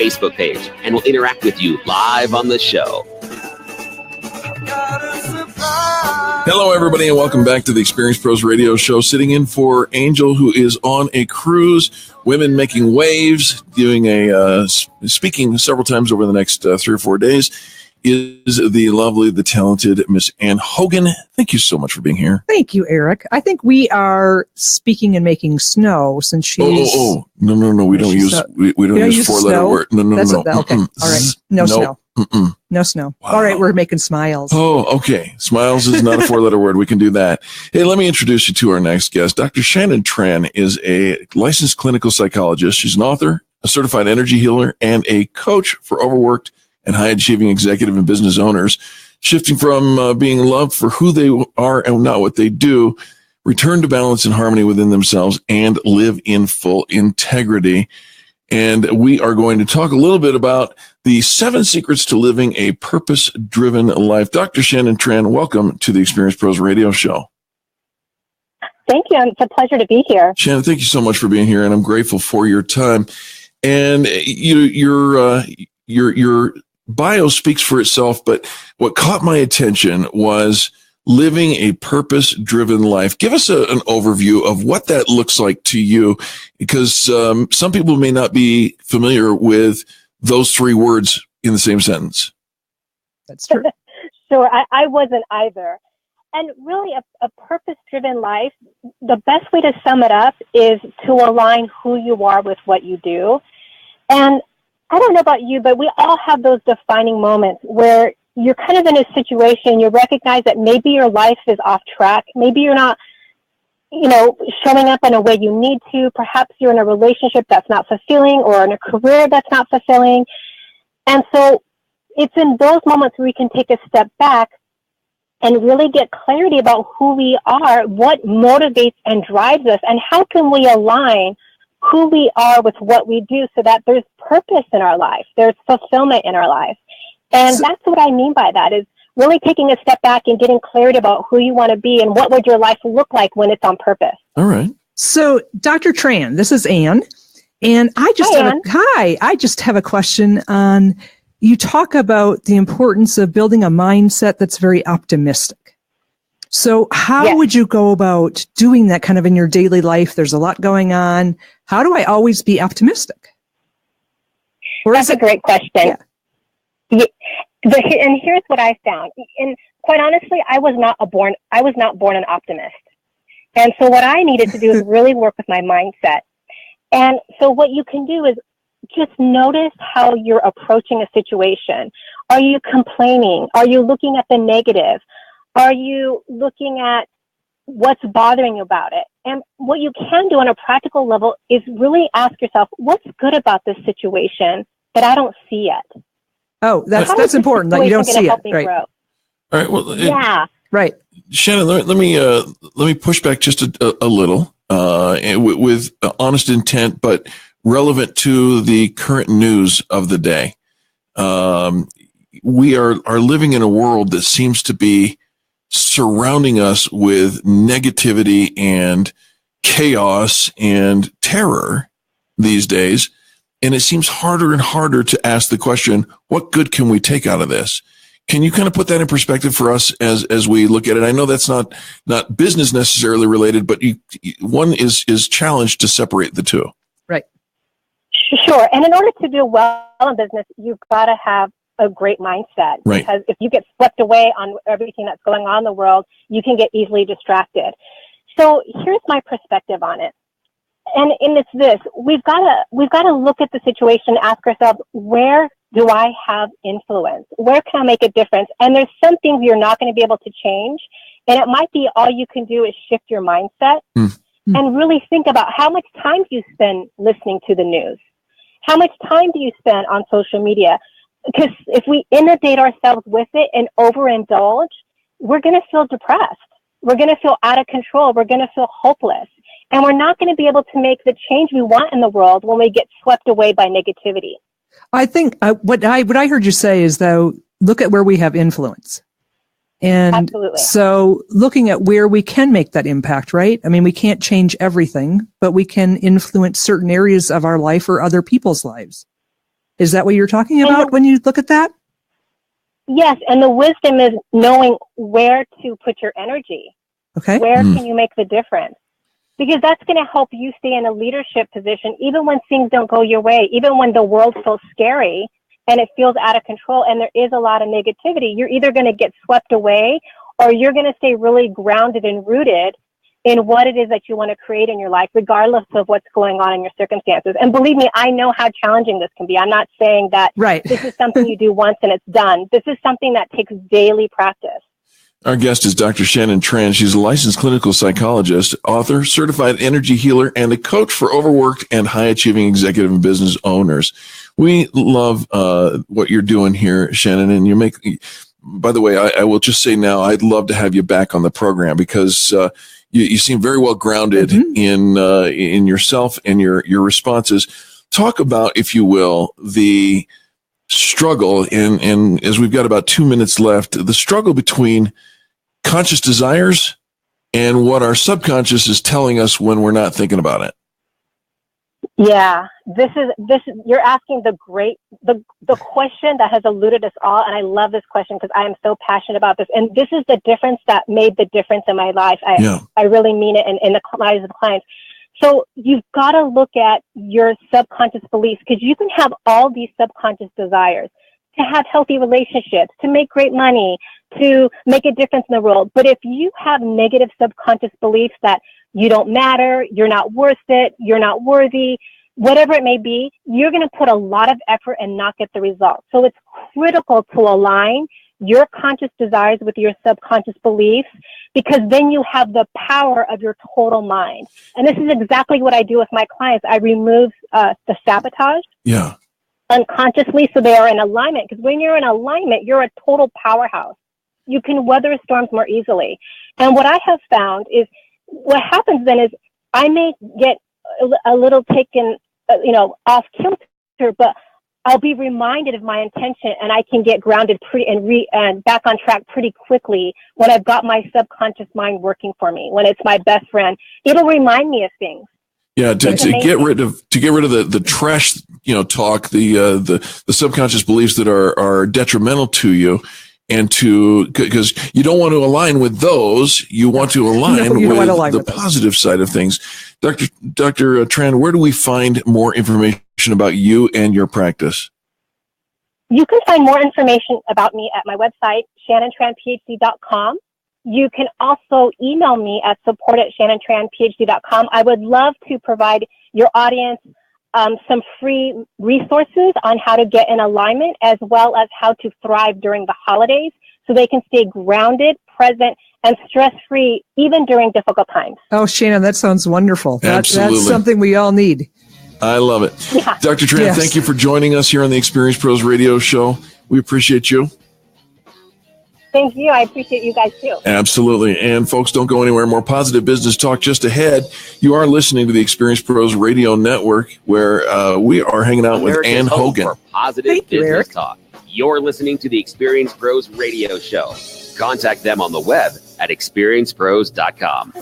Facebook page, and we'll interact with you live on the show. Hello, everybody, and welcome back to the Experience Pros Radio Show. Sitting in for Angel, who is on a cruise, Women Making Waves, doing speaking several times over the next 3 or 4 days, is the lovely, the talented Miss Ann Hogan. Thank you so much for being here. Thank you, Eric. I think we are speaking and making snow since she's... No. We don't use 4-letter word. No. Okay. All right. No snow. No snow. Wow. All right. We're making smiles. Oh, okay. Smiles is not a 4-letter word. We can do that. Hey, let me introduce you to our next guest. Dr. Shannon Tran is a licensed clinical psychologist. She's an author, a certified energy healer, and a coach for overworked and high-achieving executive and business owners, shifting from being loved for who they are and not what they do, return to balance and harmony within themselves, and live in full integrity. And we are going to talk a little bit about the 7 secrets to living a purpose-driven life. Dr. Shannon Tran, welcome to the Experience Pros Radio Show. Thank you. It's a pleasure to be here. Shannon, thank you so much for being here, and I'm grateful for your time. And your bio speaks for itself, but what caught my attention was living a purpose-driven life. Give us an overview of what that looks like to you, because some people may not be familiar with those 3 words in the same sentence. That's true. Sure, I wasn't either. And really, a purpose-driven life, the best way to sum it up is to align who you are with what you do. And I don't know about you, but we all have those defining moments where you're kind of in a situation, you recognize that maybe your life is off track. Maybe you're not, showing up in a way you need to. Perhaps you're in a relationship that's not fulfilling or in a career that's not fulfilling. And so it's in those moments where we can take a step back and really get clarity about who we are, what motivates and drives us, and how can we align who we are with what we do so that there's purpose in our life, there's fulfillment in our life. And that's what I mean by that, is really taking a step back and getting clarity about who you want to be and what would your life look like when it's on purpose. All right. So, Dr. Tran, this is Ann. And I just have a question on, you talk about the importance of building a mindset that's very optimistic. So how would you go about doing that kind of in your daily life? There's a lot going on. How do I always be optimistic? That's a great question. Yeah. And here's what I found. And quite honestly, I was not born an optimist. And so what I needed to do is really work with my mindset. And so what you can do is just notice how you're approaching a situation. Are you complaining? Are you looking at the negative? Are you looking at what's bothering you about it? And what you can do on a practical level is really ask yourself, what's good about this situation that I don't see yet? Oh, that's important that you don't see it. Right. All right. Well, right. Shannon, let me push back just a little with honest intent, but relevant to the current news of the day. We are living in a world that seems to be surrounding us with negativity and chaos and terror these days. And it seems harder and harder to ask the question, what good can we take out of this? Can you kind of put that in perspective for us as we look at it? I know that's not business necessarily related, but one is challenged to separate the two. Right. Sure. And in order to do well in business, you've got to have a great mindset. Right. Because if you get swept away on everything that's going on in the world, you can get easily distracted. So here's my perspective on it. And it's this, we've got to look at the situation, ask ourselves, where do I have influence? Where can I make a difference? And there's some things you're not going to be able to change. And it might be all you can do is shift your mindset and really think about how much time do you spend listening to the news? How much time do you spend on social media? Because if we inundate ourselves with it and overindulge, we're going to feel depressed. We're going to feel out of control. We're going to feel hopeless. And we're not going to be able to make the change we want in the world when we get swept away by negativity. I think what I heard you say is, though, look at where we have influence. And Absolutely. So looking at where we can make that impact, right? I mean, we can't change everything, but we can influence certain areas of our life or other people's lives. Is that what you're talking about when you look at that? Yes, and the wisdom is knowing where to put your energy. Okay. Where can you make the difference? Because that's going to help you stay in a leadership position, even when things don't go your way, even when the world feels scary and it feels out of control and there is a lot of negativity. You're either going to get swept away or you're going to stay really grounded and rooted in what it is that you want to create in your life, regardless of what's going on in your circumstances. And believe me, I know how challenging this can be. I'm not saying that this is something you do once and it's done. This is something that takes daily practice. Our guest is Dr. Shannon Tran. She's a licensed clinical psychologist, author, certified energy healer, and a coach for overworked and high-achieving executive and business owners. We love what you're doing here, Shannon, and you make... By the way, I will just say now, I'd love to have you back on the program because you seem very well grounded in yourself and your responses. Talk about, if you will, the struggle, and as we've got about 2 minutes left, the struggle between conscious desires and what our subconscious is telling us when we're not thinking about it. Yeah, this is you're asking the question that has eluded us all, and I love this question because I am so passionate about this. And this is the difference that made the difference in my life. I really mean it in the lives of clients. So you've got to look at your subconscious beliefs because you can have all these subconscious desires to have healthy relationships, to make great money, to make a difference in the world. But if you have negative subconscious beliefs that you don't matter, you're not worth it, you're not worthy, whatever it may be, you're going to put a lot of effort and not get the results. So it's critical to align your conscious desires with your subconscious beliefs, because then you have the power of your total mind. And this is exactly what I do with my clients. I remove the sabotage unconsciously so they are in alignment. Because when you're in alignment, you're a total powerhouse. You can weather storms more easily. And what I have found is what happens then is I may get a little taken, off kilter, but I'll be reminded of my intention and I can get grounded and back on track pretty quickly when I've got my subconscious mind working for me, when it's my best friend. It'll remind me of things. Yeah, to get rid of the trash, talk, the subconscious beliefs that are detrimental to you, and because you don't want to align with those, you want to align with the positive side of things. Dr. Tran, where do we find more information about you and your practice? You can find more information about me at my website, shannontranphd.com. You can also email me at support@shannontranphd.com. I would love to provide your audience some free resources on how to get in alignment, as well as how to thrive during the holidays so they can stay grounded, present, and stress-free even during difficult times. Oh, Shannon, that sounds wonderful. Absolutely. That's something we all need. I love it. Yeah. Dr. Tran, thank you for joining us here on the Experience Pros Radio Show. We appreciate you. Thank you. I appreciate you guys too. Absolutely. And folks, don't go anywhere. More positive business talk just ahead. You are listening to the Experience Pros Radio Network, where we are hanging out with Ann Hogan. For positive business talk. You're listening to the Experience Pros Radio Show. Contact them on the web at experiencepros.com.